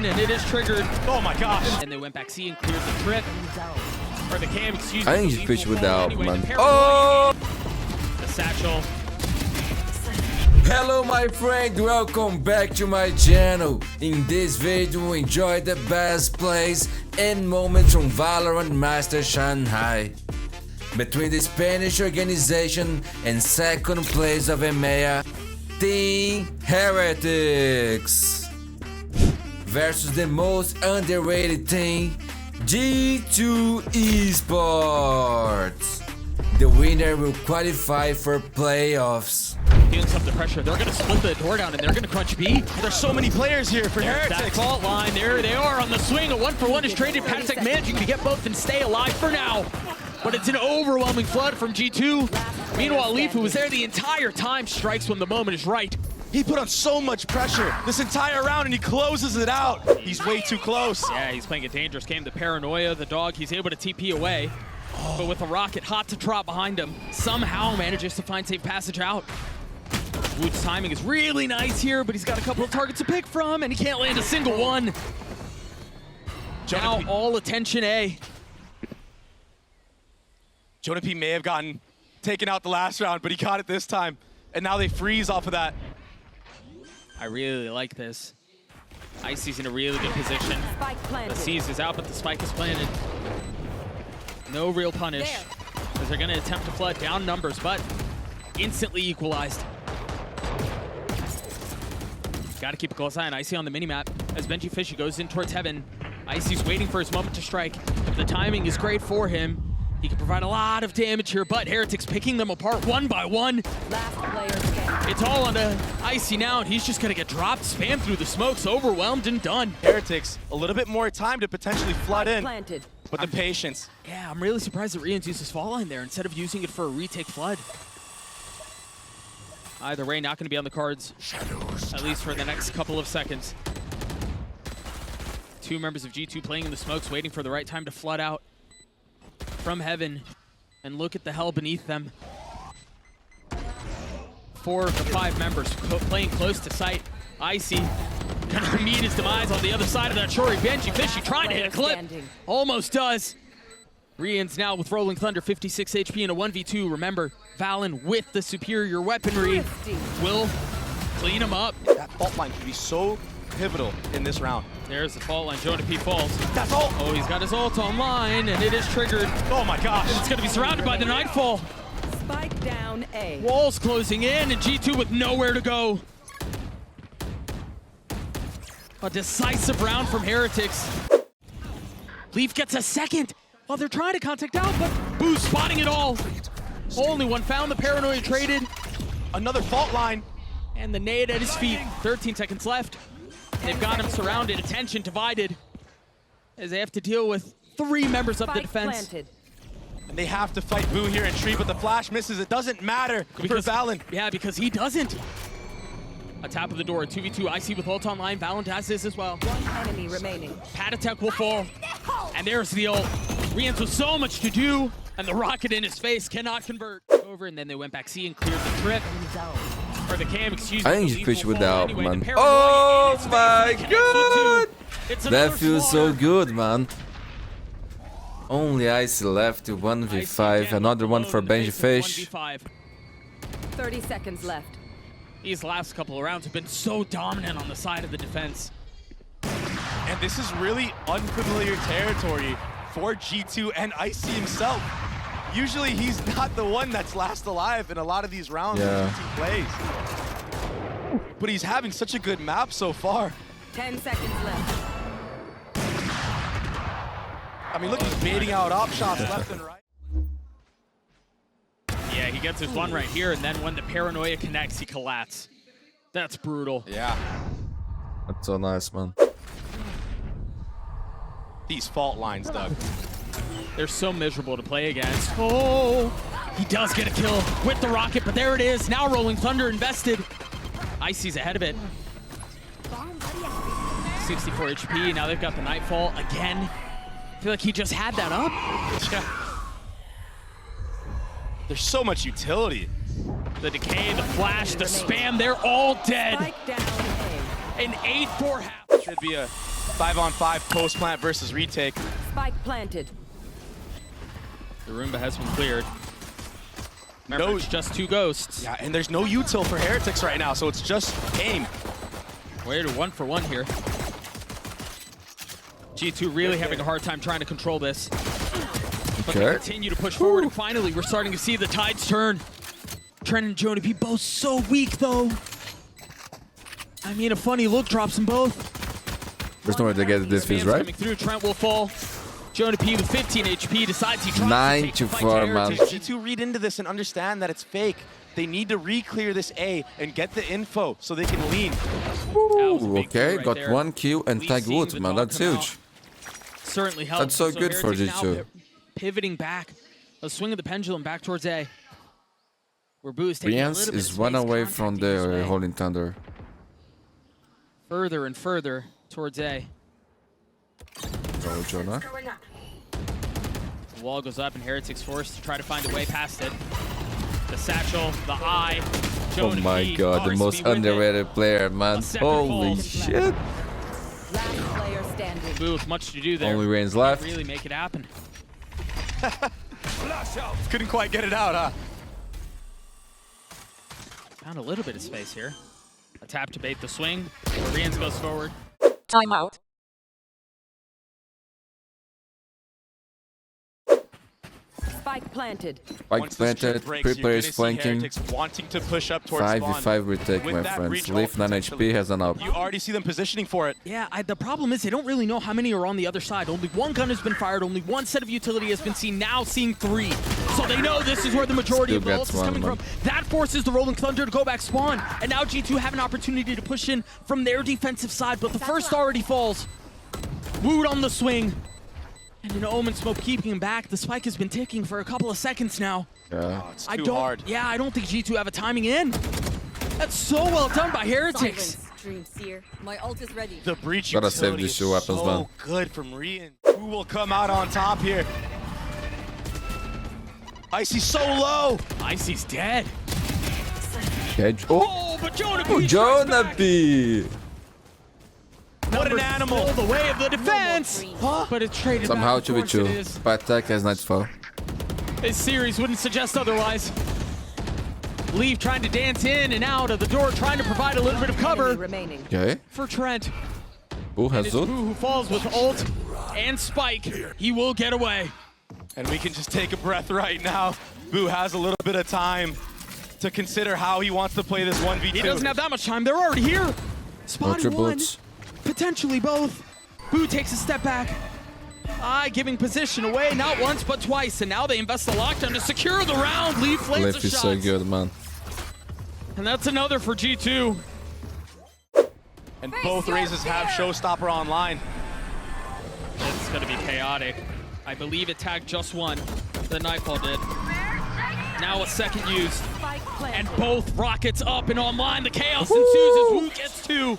and it is triggered. Oh my gosh. And they went back C and cleared the trip. Or the cam, excuse me. I think you fish without, anyway, man. Oh! The satchel. Hello my friend, welcome back to my channel. In this video, enjoy the best plays and moments from Valorant Master Shanghai. Between the Spanish organization and second place of EMEA, Team Heretics versus the most underrated team, G2 Esports. The winner will qualify for playoffs. Feeling some of the pressure. They're going to split the door down and they're going to crunch B. There's so many players here for Heretics. That fault line, there they are on the swing. A 1-for-1 is traded. Patek managing to get both and stay alive for now. But it's an overwhelming flood from G2. Meanwhile, Leaf, who was there the entire time, strikes when the moment is right. He put on so much pressure this entire round and he closes it out. He's way too close. Yeah, he's playing a dangerous game. The paranoia, the dog, he's able to TP away. But with a rocket hot to trot behind him, somehow manages to find safe passage out. Wood's timing is really nice here, but he's got a couple of targets to pick from, and he can't land a single one. Now all attention A. Jonah P may have gotten taken out the last round, but he got it this time. And now they freeze off of that. I really like this. Icy's in a really good position. The C's is out, but the spike is planted. No real punish, as they're going to attempt to flood down numbers, but instantly equalized. Got to keep a close eye on Icy on the minimap. As Benji Fishy goes in towards heaven, Icy's waiting for his moment to strike. The timing is great for him. He can provide a lot of damage here, but Heretics picking them apart one by one. It's all on Icy now, and he's just going to get dropped, spammed through the smokes, overwhelmed and done. Heretics, a little bit more time to potentially flood in, but the patience. Yeah, I'm really surprised that Rian's used his fault line there instead of using it for a retake flood. Either way, not going to be on the cards, at least for the next couple of seconds. Two members of G2 playing in the smokes, waiting for the right time to flood out from heaven, and look at the hell beneath them. 4 of the 5 members playing close to sight. Icy gonna meet his demise on the other side of that shore. Benji Fishy trying to hit a clip. Almost does. Rian's now with Rolling Thunder, 56 HP in a 1v2. Remember, Valen with the superior weaponry will clean him up. That fault line could be so pivotal in this round. There's the fault line. Jonah P falls. That's ult. Oh, he's got his ult online, and it is triggered. Oh my gosh. It's going to be surrounded by the Nightfall. Spike down A. Walls closing in, and G2 with nowhere to go. A decisive round from Heretics. Leaf gets a second while they're trying to contact out, but Boo spotting it all. Only one found, the paranoia traded. Another fault line. And the nade at his feet. 13 seconds left. They've got him surrounded, attention divided, as they have to deal with 3 members of the defense. And they have to fight Boo here in tree, but the flash misses. It doesn't matter for Valen. Yeah, because he doesn't. A tap of the door, 2v2, Icy with ult online. Valorant has this as well. 1 enemy remaining. Patek will fall. And there's the ult. Rian's with so much to do, and the rocket in his face cannot convert. Over, and then they went back C and cleared the trip. Or the cam, excuse me. I think you fish without, anyway, man. Oh my god! That feels so good, man. Only Icy left to 1v5. Another one for Benji Fish. 30 seconds left. These last couple of rounds have been so dominant on the side of the defense. And this is really unfamiliar territory for G2 and Icy himself. Usually he's not the one that's last alive in a lot of these rounds that G2 plays. But he's having such a good map so far. 10 seconds left. I mean, look, he's baiting out op shots left and right. Yeah, he gets his one right here, and then when the paranoia connects, he collapses. That's brutal. Yeah. That's so nice, man. These fault lines, Doug. They're so miserable to play against. Oh, he does get a kill with the rocket, but there it is. Now Rolling Thunder invested. Icy's ahead of it. 64 HP, now they've got the Nightfall again. I feel like he just had that up. Yeah. There's so much utility. The decay, the flash, the spam, they're all dead. An 8-4 half. Should be a 5-on-5 post plant versus retake. Spike planted. The Roomba has been cleared. Remember, No, it's just 2 ghosts. yeah, and there's no util for Heretics right now, so it's just aim. We're 1 for 1 here. G2 really having a hard time trying to control this. But they continue to push forward, and finally we're starting to see the tides turn. Trent and Jonah P both so weak though. I mean, a funny look drops them both. There's no way to get this fizz, Spam's right? coming through. Trent will fall. Jonah P with 15 HP decides he tries 9 to take the fight to 4, to man. Heretics. G2 read into this and understand that it's fake. They need to re-clear this A and get the info so they can lean. Ooh, okay, right got there. 1 kill and Leaf tag seeing wood, the man. dog That's come out huge. Certainly helps. That's so good for Heretics now G2. pivoting back. A swing of the pendulum back towards A. Where Boo is taking a Brians little bit of is 1 space, away from contacting his the way. Holding Thunder. Further and further towards A. Go, Jonah. The wall goes up and Heretics forced to try to find a way past it. The satchel, the eye. Oh Jonah my P god, the forced most to be with it. underrated player, man. A second Holy fall. shit. Last player standing. Boo with much to do there. Only Reigns left. Really make it happen. Couldn't quite get it out, huh? Found a little bit of space here. A tap to bait the swing. Rians goes forward. Timeout. Spike planted. Spike Once this planted, trip breaks, 3 you're players gonna see flanking. Heretics wanting to push up towards 5v5 spawn. retake, With my that friends. breach Leaf ult 9 potentially. HP has an up. You already see them positioning for it. Yeah, the problem is they don't really know how many are on the other side. Only 1 gun has been fired. Only 1 set of utility has been seen. Now seeing 3. So they know this is where the majority Still of the ult gets is coming one, from. That forces the Rolling Thunder to go back spawn. And now G2 have an opportunity to push in from their defensive side. But the first already falls. Wood on the swing. And an Omen smoke keeping him back. The spike has been ticking for a couple of seconds now. Yeah. Oh, it's I too don't. hard. Yeah, I don't think G2 have a timing in. That's so well done by Heretics. Silence, Dream Seer. My ult is ready. The breach Gotta save utility these is 2 weapons, so man. good from Rian. Who will come out on top here? Icy so low. Icy's dead. Okay. Oh, Oh, but Jonah P. oh strikes Jonah back. P. What an Numbers animal. fill the way of the defense. But it's traded Somehow back and forth. It 2v2. is. By attack has Nightfall. This series wouldn't suggest otherwise. Leaf trying to dance in and out of the door, trying to provide a little bit of Enemy cover remaining. Okay. for Trent. Who has It's Boo Zut? who falls with ult and spike. He will get away. And we can just take a breath right now. Boo has a little bit of time to consider how he wants to play this 1v2. He doesn't have that much time. They're already here. Spotted Ultra one, boots. potentially both. Boo takes a step back. Giving position away, not once, but twice. And now they invest the lockdown to secure the round. Leaf lands Leaf a is shot. so good, man. And that's another for G2. And both raises have Showstopper online. It's going to be chaotic. I believe it tagged just 1. The Nightfall did. Now a second used. Spike planted. And both rockets up and online. The chaos ensues as Wu gets 2.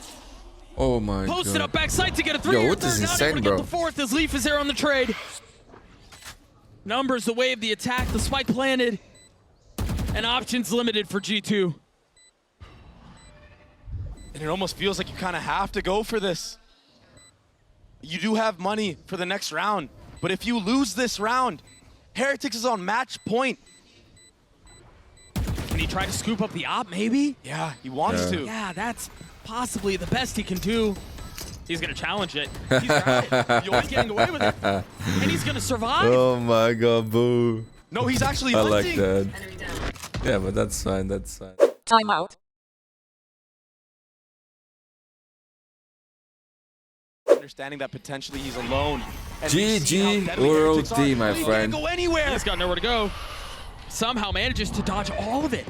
Oh my Posted god. up backside to get a 3. Yo, or what is third. Not insane, able to bro? get the 4th as Leaf is there on the trade. Numbers the way of the attack. The spike planted. And options limited for G2. And it almost feels like you kind of have to go for this. You do have money for the next round, but if you lose this round, Heretics is on match point. Can he try to scoop up the op, maybe? Yeah, he wants Yeah. to. Yeah, that's possibly the best he can do. He's going to challenge it. He's right. You're getting away with it. And he's going to survive. Oh my god, Boo. No, he's actually I like hunting. that. Yeah, but that's fine, that's fine. Timeout. Understanding that potentially he's alone. And we see how GG deadly World Heretics are. D, my He friend. can't go anywhere. He's got nowhere to go. Somehow manages to dodge all of it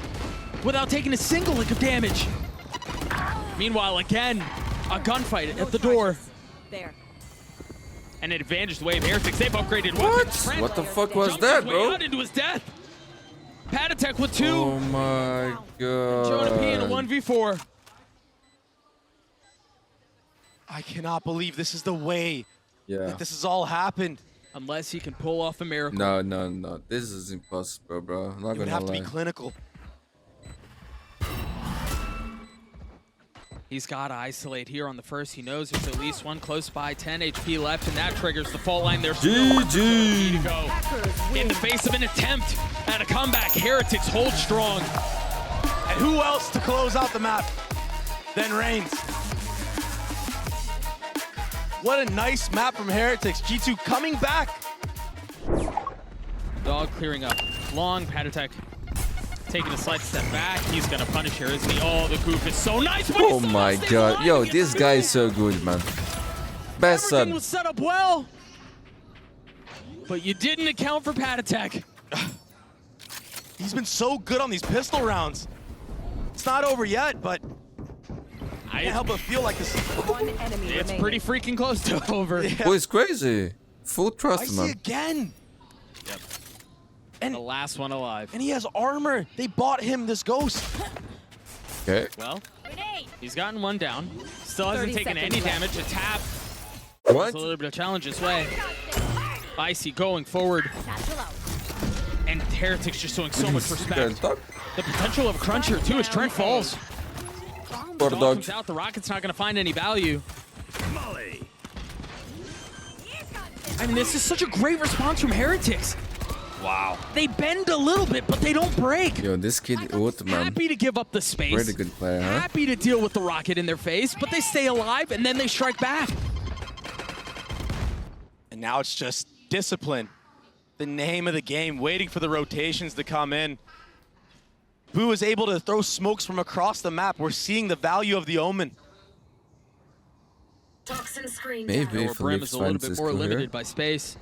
without taking a single lick of damage. Meanwhile, again, a gunfight at the door. There. And an advantage the way of Heretics. They've upgraded What? weapons. Trent What the fuck was jumps that, his way bro? out into his death. Patatek with 2. Oh my Jonah P in a god. 1v4. I cannot believe this is the way Yeah. that this has all happened. Unless he can pull off a miracle. No, no, no. This is impossible, bro. I'm not It would gonna have to lie. be clinical. He's got to isolate here on the first. He knows there's at least one close by. 10 HP left, and that triggers the fault line. There's no opportunity to go. In the face of an attempt at a comeback, Heretics hold strong. And who else to close out the map than Reigns? What a nice map from Heretics. G2 coming back. Dog clearing up. Long, Patatek taking a slight step back. He's going to punish here, isn't he? Oh, the goof is so nice. Oh my god. Yo, this guy is so good, man. Best Everything son. was set up well. But you didn't account for Patatek. He's been so good on these pistol rounds. It's not over yet, but I can't help but feel like this. One enemy It's remaining. pretty freaking close to over. Yeah. Oh, it's crazy. Full I trust, see man. again. Yep. And The last one alive. he has armor. They bought him this ghost. Okay. Well, he's gotten one down. Still hasn't 30 taken any seconds left. damage. A tap. What? It's a little bit of challenge this way. Icy going forward. And Heretics just showing so much respect. The potential of a crunch here too as Trent falls. Poor Dog dog. comes out. The Rocket's not going to find any value. I mean, this is such a great response from Heretics. Wow. They bend a little bit, but they don't break. Yo, this kid ult, man. Happy to give up the space. Really good player, huh? Happy to deal with the rocket in their face, but they stay alive and then they strike back. And now it's just discipline. The name of the game, waiting for the rotations to come in. Boo is able to throw smokes from across the map. We're seeing the value of the Omen. Maybe Lower if brim Leaf is a little finds bit his more cool here. limited by space.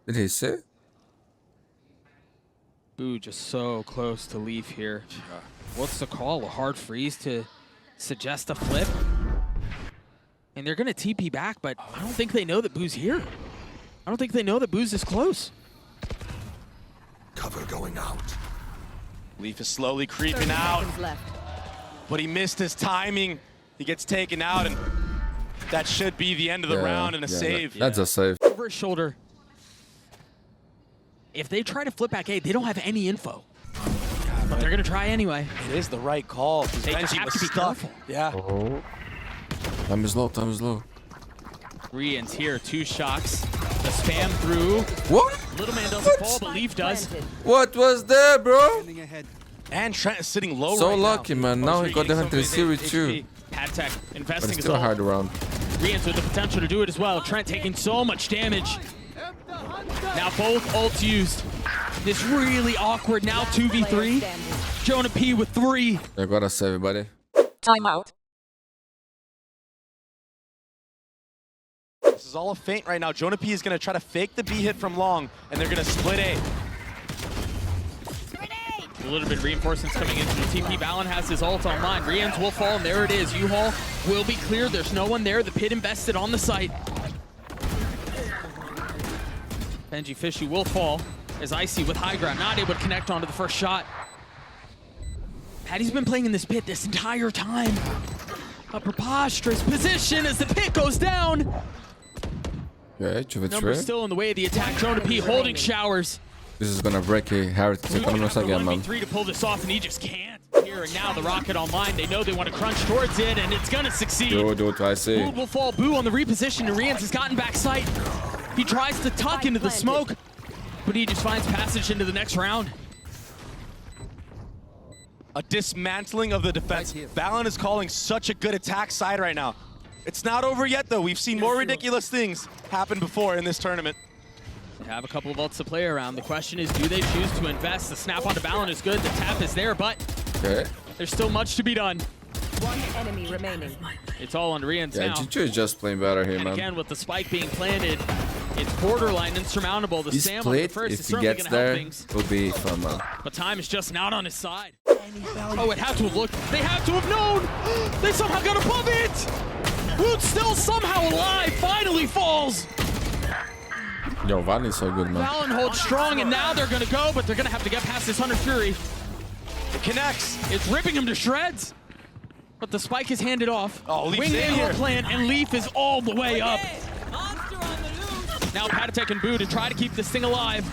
Did he say? Boo just so close to Leaf here. What's the call? A hard freeze to suggest a flip? And they're going to TP back, but I don't think they know that Boo's here. I don't think they know that Boo's this close. Cover going out. Leaf is slowly 30 creeping out, seconds left. but he missed his timing. He gets taken out, and that should be the end of the round and a save. That's a save. Over his shoulder. If they try to flip back A, they don't have any info. But they're going to try anyway. It is the right call. They just Benji have was to be stuck. careful. Yeah. Oh. Time is low, time is low. Rian's here, 2 shocks. The spam through. What? Little man doesn't fall, but Leaf does. Planted. What was there, bro? And Trent is sitting low So right lucky, now. man. Now he got the Hunter Getting some of Series his too. HP. Patatek But investing it's his still a ult. hard round. Rian's with the potential to do it as well. Trent taking so much damage. Now both ults used. This really awkward now 2v3. Jonah P with 3. I gotta save it, buddy. Timeout. This is all a feint right now. Jonah P is going to try to fake the B hit from long, and they're going to split A. A little bit of reinforcements coming into the TP. Balin has his ult online. Rian's will fall, and there it is. U-Haul will be cleared. There's no one there. The pit invested on the site. Benji Fishy will fall as Icy with high ground, not able to connect onto the first shot. Patty's been playing in this pit this entire time. A preposterous position as the pit goes down. Okay, Number 2v3. still in the way of the attack. Jonah P holding showers. This is gonna break a Heretics economist again, man. 1v3 to pull this off, and he just can't. Here and now, the rocket online. They know they want to crunch towards it, and it's gonna succeed. Do it, I see. Boo will fall. Boo on the reposition, and Rians has gotten back sight. He tries to tuck into the smoke, but he just finds passage into the next round. A dismantling of the defense. Valorant is calling such a good attack side right now. It's not over yet, though. We've seen more ridiculous things happen before in this tournament. They have a couple of ults to play around. The question is, do they choose to invest? The snap onto Balin is good. The tap is there, but Okay. there's still much to be done. One enemy remaining. It's all on Rians Yeah, now. G2 is just playing better here, And man. again, with the spike being planted, it's borderline insurmountable. The This Sam on the plate, first is if he certainly gets going to help there, things. will be fun, man. But time is just not on his side. Oh, it had to have looked. They had to have known. They somehow got above it. Woot's still somehow alive. Finally falls. Yo, Van is so good, man. Valin holds strong, and now they're going to go, but they're going to have to get past this Hunter Fury. It connects. It's ripping him to shreds. But the spike is handed off. Oh, Leaf's Winged in here. plant, and Leaf is all the way up. Now Patatek and Boo to try to keep this thing alive.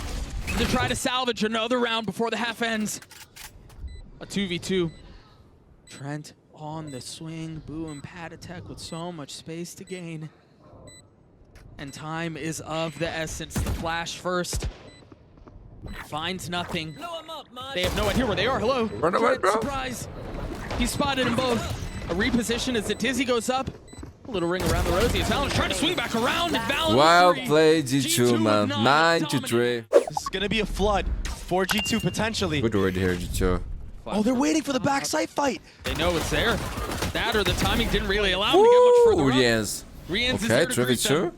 To try to salvage another round before the half ends. A 2v2. Trent on the swing. Boo and Patatek with so much space to gain. And time is of the essence. The flash first. Finds nothing. They have no idea where they are. Hello. Run away, bro. Surprise. He spotted them both. A reposition as the Dizzy goes up. A little ring around the rosy. As Valorant trying to swing back around. And Valorant Well three. played, G2, man. with none. 9-3. This is going to be a flood for G2 potentially. Good word here, G2. Oh, they're waiting for the backside fight. They know it's there. That or the timing didn't really allow them to get much further Ooh, up. yes. Rians is Okay, there to greet 3v2. them.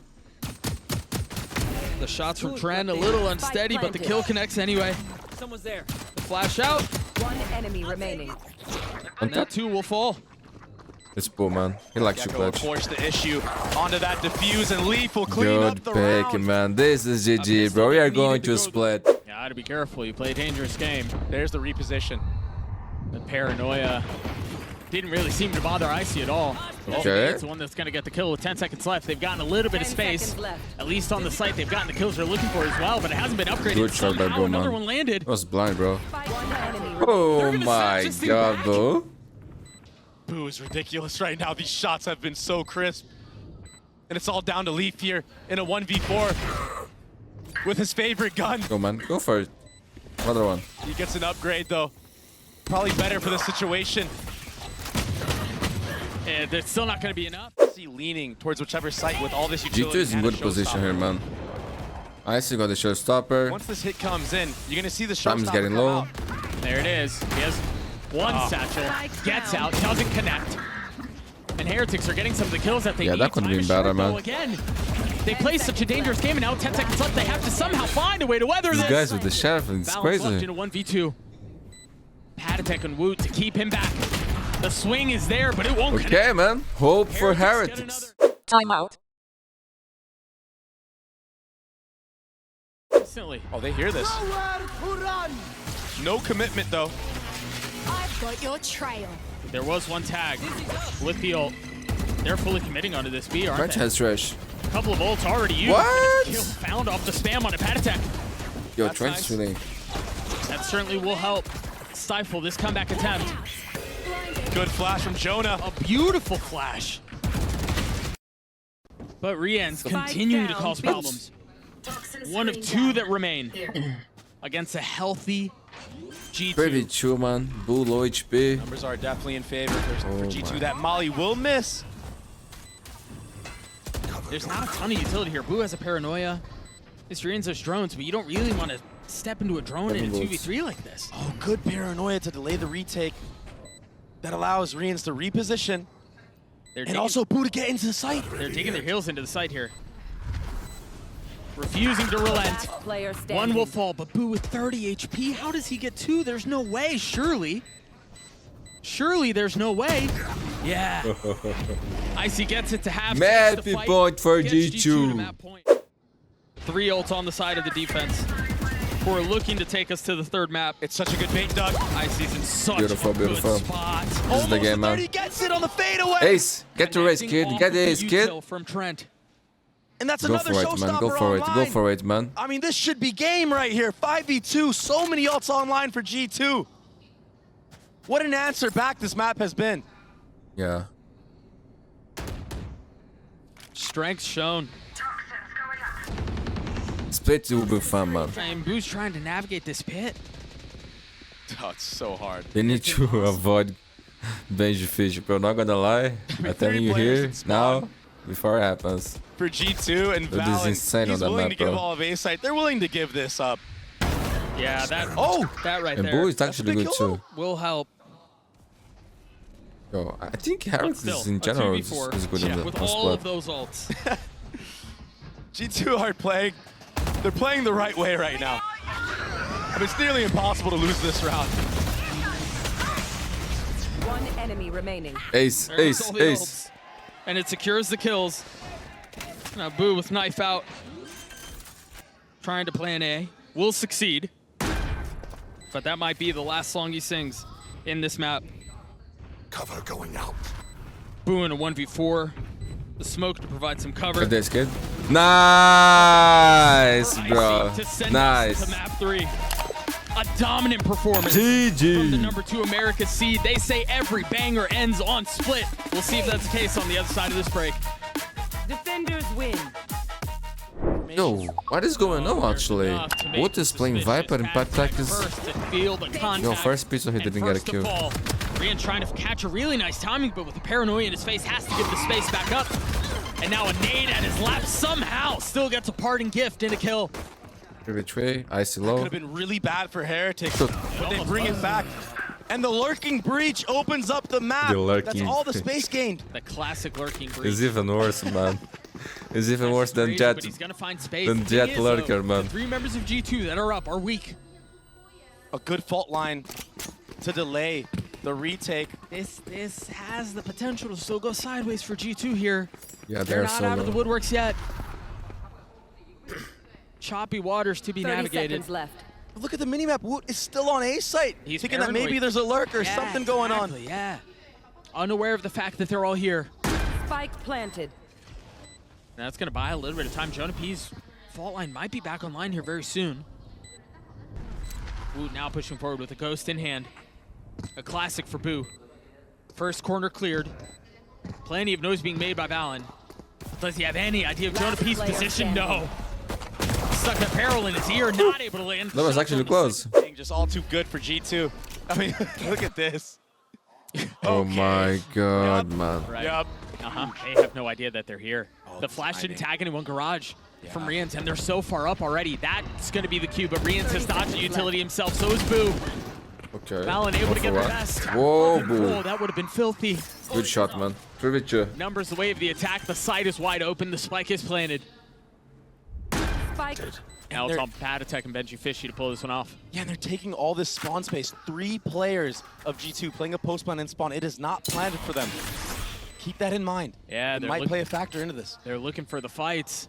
The shots from Trent a little unsteady, but the kill connects anyway. Someone's there. The flash out, One enemy remaining. and that two will fall. It's Boo, man. He likes you, Gecko will clutch. force the issue onto that defuse, and Leaf will clean up Good the pick, round. man. This is GG, bro. We are going to split. Yeah, gotta be careful. You play a dangerous game. There's the reposition. The paranoia didn't really seem to bother Icy at all. Okay. It's the one that's gonna get the kill with 10 seconds left. They've gotten a little bit of 10 space. seconds left. At least on the site, they've gotten the kills they're looking for as well, but it hasn't been upgraded. Good shot by Somehow Boo, another man. one landed. I was blind, bro. One enemy remaining. Oh They're gonna my just see god, back. Boo. Boo is ridiculous right now. These shots have been so crisp. And it's all down to Leaf here in a 1v4 with his favorite gun. Go, man. Go for it. Another one. He gets an upgrade though. Probably better for the situation. And there's still not gonna be enough. See leaning towards whichever site with all this utility. G2 is in and a good position showstopper. here, man. Icy got the showstopper. Once this hit comes in, you're gonna see the showstopper Time's getting come low. out. There it is. He has one satchel, gets out, doesn't connect. And Heretics are getting some of the kills that they Yeah, need. that could've Time been is better, short, though, man. Again, they play such a dangerous game, and now 10 seconds left. They have to somehow find a way to weather These this. guys with the sheriff, it's Balance left crazy. in a 1v2. Patatek and Woot to keep him back. The swing is there, but it won't Okay, man. Hope for Heretics get Heretics. Timeout. Instantly. Oh, they hear this. No commitment though. I've got your trail. There was one tag with the ult. They're fully committing onto this B, aren't French they? has trash. A couple of ults already used. What? Kill found off the spam on a Patatek. Yo, That's Trent's nice. really. That certainly will help stifle this comeback attempt. Good flash from Jonah. A beautiful flash. But Rian's continuing to down, cause bitch. problems. One of two that remain against a healthy G2. Pretty chill, man. Boo, low HP. Numbers are definitely in favor for Oh G2. my. That Molly will miss. There's not a ton of utility here. Boo has a paranoia. This Rian's has drones, but you don't really want to step into a drone in a 2v3 like this. Oh, good paranoia to delay the retake. That allows Rians to reposition. They're And taking, also Boo to get into the site. they're digging their heels into the site here. Refusing to relent. Last player standing. One will fall, but Boo with 30 HP, how does he get two? There's no way, surely. Surely there's no way. Yeah. Icy gets it to half. Mad takes the fight, point for gets G2 to G2. map point. 3 ults on the side of the defense who are looking to take us to the third map. It's such a good bait, Doug. Icy's in such Beautiful, a good beautiful. spot. This is the game, man. He gets it on the fadeaway. Ace, get the race, kid. Connecting Get off the of ace, the kid. util from Trent. And that's Go another for it, man. showstopper Go for it. Go online. for it, man. I mean, this should be game right here. 5v2. So many ults online for G2. What an answer back this map has been. Yeah. Strength shown. Split will be fun, man. And Boo's trying to navigate this pit. Oh, it's so hard. They need to avoid Benji Fish, bro. Not gonna lie. I'm telling you players here in spawn. now, before it happens. For G2 and Dude, this is Val, insane on he's that willing map, to give bro. all of A site. They're willing to give this up. Yeah, that Oh! that right And there Boo is That's a actually big good kill. too. will help. Yo, I think But Heretics still, in a general is 2v4 good in the with on all of split. those ults. G2 are playing. They're playing the right way right now. I mean, it's nearly impossible to lose this round. One enemy remaining. Ace, There's ace, all the ace. ults. And it secures the kills. Now Boo with knife out. Trying to plan A. Will succeed. But that might be the last song he sings in this map. Cover going out. Boo in a 1v4. The smoke to provide some cover. Got this, kid. Nice, bro. Icy to send us Nice. to map 3. A dominant performance from the GG. number 2 America seed. They say every banger ends on split. We'll see if that's the case on the other side of this break. Defenders win. Yo, what is going on actually? What is playing Viper and Patek is... First to feel the contact. Yo, first pistol he didn't get a kill. Rian trying to catch a really nice timing, but with the paranoia in his face, has to give the space back up. And now a nade at his lap somehow still gets a parting gift and a kill. Betray, icy low. Could have been really bad for Heretics, but they bring it back. And the lurking breach opens up the map. That's all the space gained. The classic lurking breach. It's even worse, man. It's even worse than Jet. But he's gonna find space. Than Jet lurker, man. The 3 members of G2 that are up are weak. A good fault line to delay the retake. This has the potential to still go sideways for G2 here. Yeah, They're not so out of the low. woodworks yet. Choppy waters to be 30 navigated. seconds left. Look at the minimap. Woot is still on A site. He's thinking that maybe paranoid. there's a lurker, Yeah, something going on. exactly, Yeah. Unaware of the fact that they're all here. Spike planted. Now that's gonna buy a little bit of time. Jonah P's fault line might be back online here very soon. Woot now pushing forward with a ghost in hand. A classic for Boo. First corner cleared. Plenty of noise being made by Valen. Does he have any idea of Jonah P's position? No. Stuck a barrel in his ear, not able to land. That was actually close. Just all too good for G2. I mean, look at this. Oh my god, man. Right. Yep. They have no idea that they're here. The it's flash didn't timing. tag anyone garage from Rians, and they're so far up already. That's going to be the cue, but Rians has dodged the utility himself, so is Boo. Okay. Valen able to get the best. Whoa, Oh, Boo. that would have been filthy. Good shot, man. 3v2. Numbers the way of the attack. The site is wide open. The spike is planted. Spike. Now it's on Patek and Benji Fishy to pull this one off. Yeah, and they're taking all this spawn space. 3 players of G2 playing a post spawn and spawn. It is not planned for them. Keep that in mind. Yeah, it they're might play a factor into this. They're looking for the fights.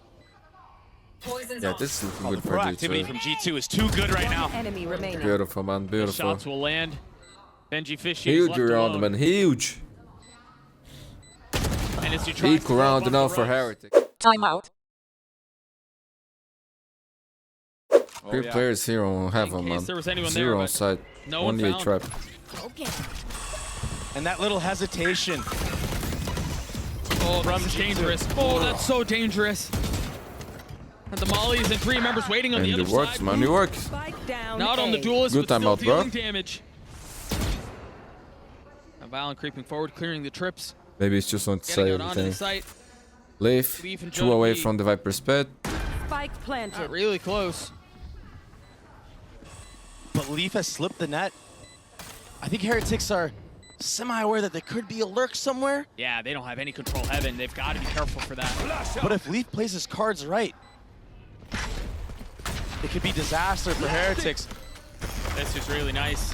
Yeah, this is looking The good for proactivity G2. from G2 is too good right now. One enemy remaining. Beautiful, man. The Beautiful. shots will land. Benji Fishy is Huge left round, alone. man. Huge. And as he tries Big to go round up on now the for ropes. Heretics. Timeout. 3 players here on heaven, case man. there was anyone 0 there, on but site. no one Only a found. trap. Okay. And that little hesitation. Oh, this is dangerous. Oh, that's so dangerous. And the mollies and 3 members waiting on And the it other works, side. man. It works. Spike down. Not on the A. duelist, Good but still timeout, bro. dealing damage. Now Valen creeping forward, clearing the trips. Maybe it's just on to Getting say out onto the everything. site. Leaf. Leaf and 2 Jonah away P. from the Viper's pit. Spike Not planted. really close. But Leaf has slipped the net. I think Heretics are semi-aware that there could be a lurk somewhere. Yeah, they don't have any control heaven. They've got to be careful for that. But if Leaf plays his cards right, it could be disaster for Heretics. This is really nice.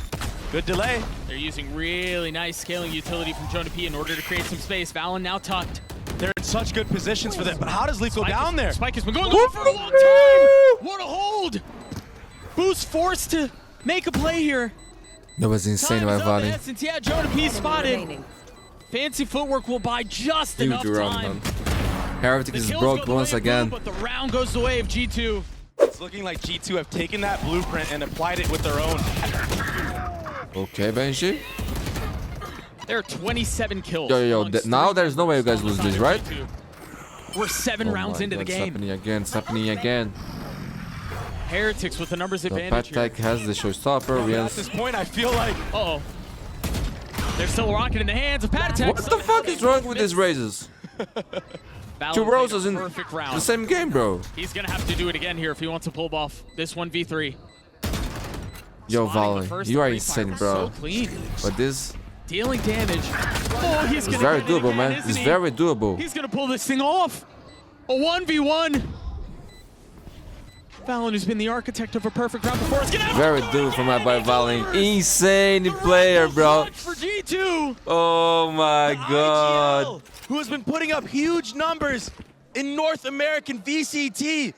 Good delay. They're using really nice scaling utility from Jonah P in order to create some space. Valen now tucked. They're in such good positions for that. But how does Leaf go down there? Spike has been going on for a long time. What a hold. Boo's forced to make a play here. That was insane by Time is of the Valen. essence. Yeah, Jonah P spotted. Remaining. Fancy footwork will buy just Huge enough round, time. man. Heretics The is kills broke go the way once of Blue, again. but the round goes the way of G2. It's looking like G2 have taken that blueprint and applied it with their own. Okay, Benji. There are 27 kills. Yo, amongst now 3 there's no way you guys members lose this, on the right? side of G2. We're 7 Oh rounds my into the God, It's game. happening again. It's happening again. Heretics with the numbers So advantage here. Patek has the showstopper. At Rians. this point, I feel like Uh-oh. There's still a rocket in the hands of Patek. What the fuck is wrong with these raises? Valen 2 played a roses in perfect round. the same game, bro. He's gonna have to do it again here if he wants to pull off this 1v3. Yo, Spotting the Valen, first you are three insane, fires bro. So clean. But this Dealing damage. Oh, he's is gonna very get it doable, again, man. isn't It's he? very doable. He's gonna pull this thing off. A 1v1. Valen, who's been the architect of a perfect round before, is gonna have Very doable from my boy Valen. Insane player, bro. For G2. Oh my god. IGL, who has been putting up huge numbers in North American VCT.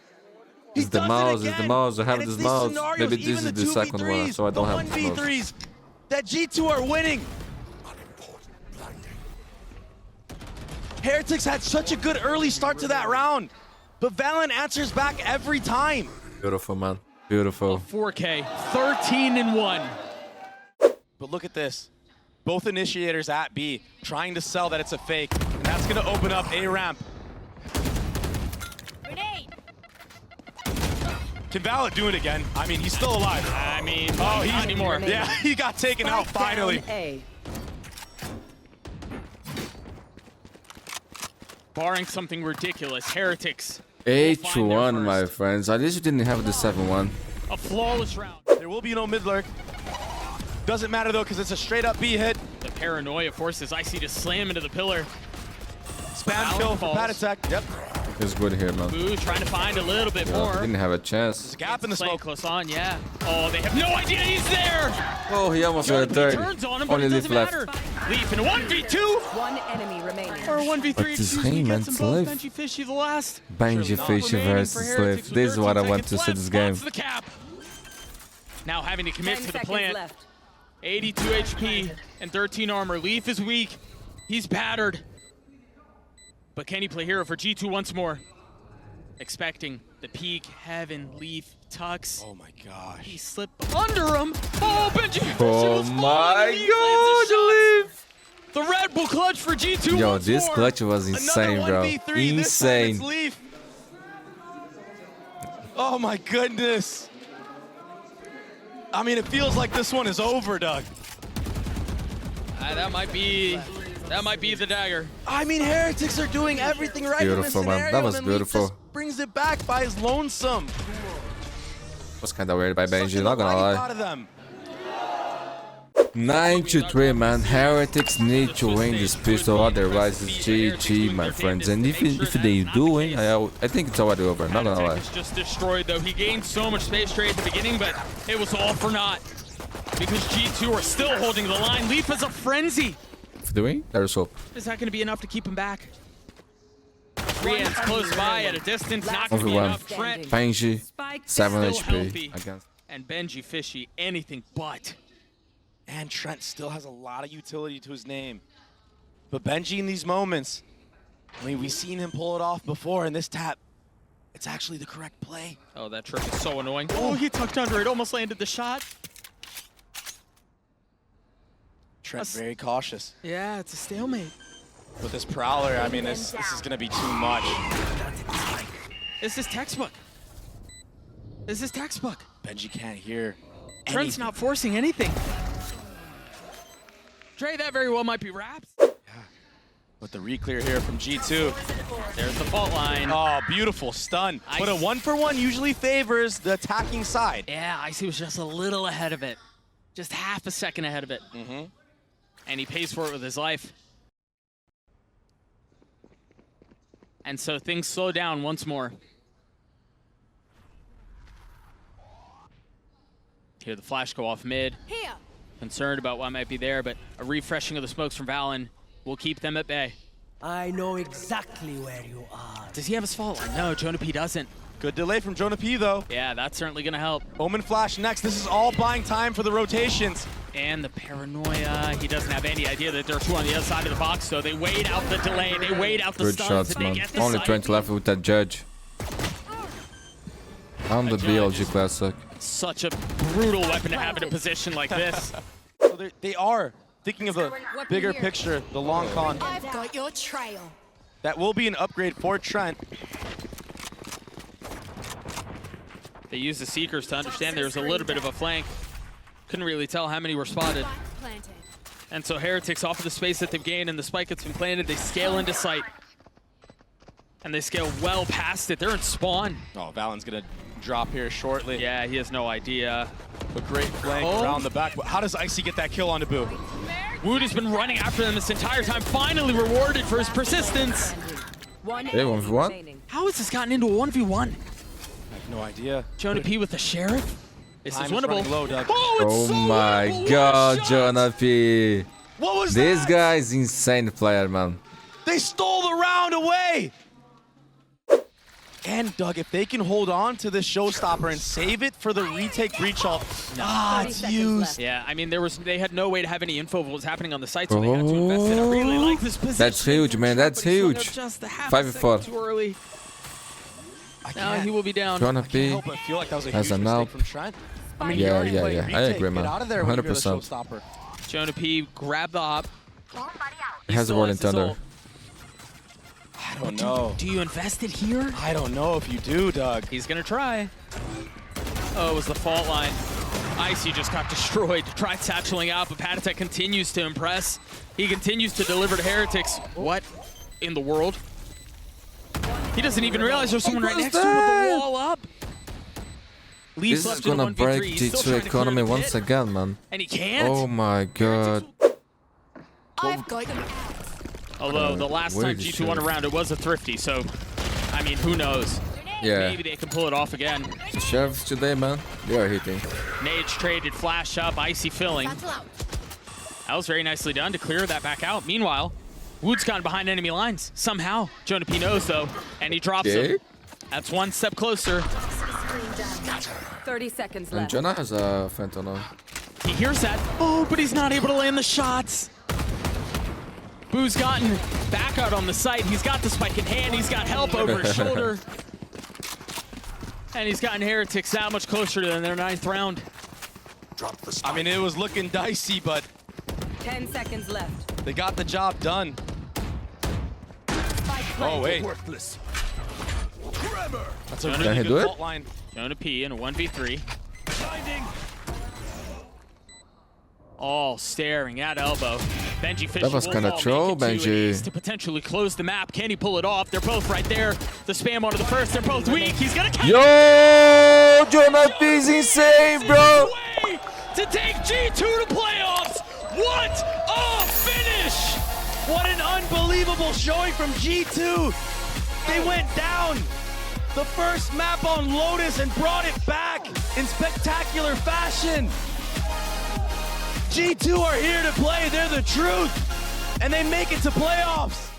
It's the mouse, it's the mouse. I have this mouse. Maybe this is the second one, so I don't have the mouse. 1v3s that G2 are winning. Heretics had such a good early start to that round, but Valen answers back every time. Beautiful, man. Beautiful. 4K, 13-1. But look at this. Both initiators at B trying to sell that it's a fake, and that's going to open up A ramp. Grenade. Can Valorant do it again? I mean, he's still alive. I mean, Oh, not anymore. Yeah, he got taken out finally. Barring something ridiculous, Heretics. 8-1, my friends. At least you didn't have the 7-1. A flawless round. There will be no mid lurk. Doesn't matter though, because it's a straight up B hit. The paranoia forces Icy to slam into the pillar. Spam kill for falls. Patatech. Yep. It's good here, man. Boo trying to find a little bit Yeah, more. didn't have a There's chance. a gap in the Playing smoke. close on, yeah. Oh, they have no idea he's there. Oh, he almost got a He third. turns on him, but Only it Leaf doesn't left. matter. Leaf in a 1v2 One enemy remaining. or a 1v3. But this Excuse me, game, man, gets them it's both. Leaf. Benji Fishy the last. Benji Fishy Remaining for versus Heretics Leaf. with This is what I 13 want to see seconds this left. game. Spots the cap. Now having to commit 10 to the seconds plant. left. 82 HP and 13 armor. Leaf is weak. He's battered. But can he play hero for G2 once more? Expecting the peak, Heaven, Leaf, Tux. Oh my gosh. He slipped under him. Oh, Benji Fishy Oh was falling. my Leaf lands the god, shots. The Red Bull clutch for G2 Yo, once this more. clutch was insane, Another bro. 1v3. This time it's Insane. Leaf. Oh my goodness. I mean, it feels like this one is over, Doug. That might be the dagger. I mean, Heretics are doing everything right Beautiful, in this man. scenario. That was and then Leaf beautiful. just brings it back by his lonesome. Was kind of weird by Such Benji, an not gonna life lie. out of them. 9-3, man. Heretics need to win this pistol, otherwise it's GG, my friends. And if they do win, I think it's already over, not gonna lie. Was just destroyed though. He gained so much space trade at the beginning, but it was all for naught. Because G2 are still holding the line. Leaf is a frenzy. If they win, there's hope. Is that going to be enough to keep him back? Rian's close by at a distance, not going to be Everyone. enough. Trent Benji, Spike 7 still HP healthy. against. and Benji Fishy, anything but. And Trent still has a lot of utility to his name. But Benji in these moments, I mean, we've seen him pull it off before, and this tap, it's actually the correct play. Oh, that trick is so annoying. Oh, he tucked under it, almost landed the shot. Trent very cautious. Yeah, it's a stalemate. With this Prowler, I mean, this is going to be too much. This is textbook. This is textbook. Benji can't hear Trent's anything. not forcing anything. Trey, that very well might be wrapped. With the re-clear here from G2. There's the fault line. Oh, beautiful stun. But a 1-for-1 usually favors the attacking side. Yeah, Icy was just a little ahead of it. Just half a second ahead of it. Mm-hmm. And he pays for it with his life. And so things slow down once more. Hear the flash go off mid. Here. Concerned about what might be there, but a refreshing of the smokes from Valen will keep them at bay. I know exactly where you are. Does he have his fault line? No, Jonah P doesn't. Good delay from Jonah P, though. Yeah, that's certainly gonna help. Omen flash next. This is all buying time for the rotations. And the paranoia, he doesn't have any idea that there are two on the other side of the box, so they wait out the delay, they wait out the Good stuns, shots, and they man. get the Only site. 20 left with that judge. On the BLG Classic. Such a brutal weapon to have in a position like this. So they are thinking of a bigger picture, the long con. I've got your trail. That will be an upgrade for Trent. They use the Seekers to understand there was a little bit of a flank. Couldn't really tell how many were spotted. Planted. And so Heretics, off of the space that they've gained and the spike that's been planted, they scale into sight. And they scale well past it. They're in spawn. Oh, Valen's gonna drop here shortly. Yeah, he has no idea. A great flank Oh. around the back. How does Icy get that kill onto Boo? Wood has been running after them this entire time, finally rewarded for his persistence. One Hey, 1v1? remaining. How has this gotten into a 1v1? I have no idea. Jonah P with the Sheriff? This Time is is winnable. running low, Doug. Oh, it's Oh so my winnable. What a god, shot. Jonah P. What was This that? guy is insane player, man. They stole the round away! And Doug, if they can hold on to this showstopper and save it for the retake breach ult, it's 30 used. seconds Yeah, I mean, they had no way to have any info of what was happening on the site, so they had to invest in it. I really like this position. That's huge, man. That's But he swung huge. up just a half 5v4. second too early. Now he will be down. Jonah I feel like that was a has huge an mistake out. from Trent. I mean, Yeah, you're already yeah, playing yeah. I retake. agree, man. Get out of there when you're the 100%. showstopper. Jonah P grabbed the op. He has a still Rolling has his Thunder. ult. I don't know. Do you invest it here? I don't know if you do, Doug. He's gonna try. Oh, it was the fault line. Icy just got destroyed. Tried satcheling out, but Patatek continues to impress. He continues to deliver to Heretics. What in the world? He doesn't even realize there's someone right next to him with the wall up. Leaves This is left in gonna 1v3. break He's still G2 trying to clear economy the once pit, again, man. and he can't. Oh my god. I've got them. Although the last where time did he G2 won a shoot? round, it was a thrifty. So, I mean, who knows? Yeah. Maybe they can pull it off again. The sheriffs today, man, they are hitting. Nage traded, flash up, Icy filling. Battle out. That was very nicely done to clear that back out. Meanwhile, Wood's gone behind enemy lines. Somehow, Jonah P knows though, and he drops him. That's one step closer. 30 seconds And left. Jonah has a Phantom now. He hears that. Oh, but he's not able to land the shots. Boo's gotten back out on the site. He's got the spike in hand. He's got help over his shoulder. And he's gotten Heretics that much closer to their 9th round. Drop the spike. I mean, it was looking dicey, but 10 seconds left. they got the job done. Spike Oh, planted. wait. Worthless. That's a Jonah, really he good do it? fault line. Jonah P in a 1v3. All staring at elbow. Benji Fish. That was kinda troll, Benji. To potentially close the map. Can he pull it off? They're both right there. The spam onto the first. They're both weak. He's gonna catch Yo, Jonah P is insane, bro. way to take G2 to playoffs. What a finish! What an unbelievable showing from G2. They went down the first map on Lotus and brought it back in spectacular fashion. G2 are here to play. They're the truth. And they make it to playoffs.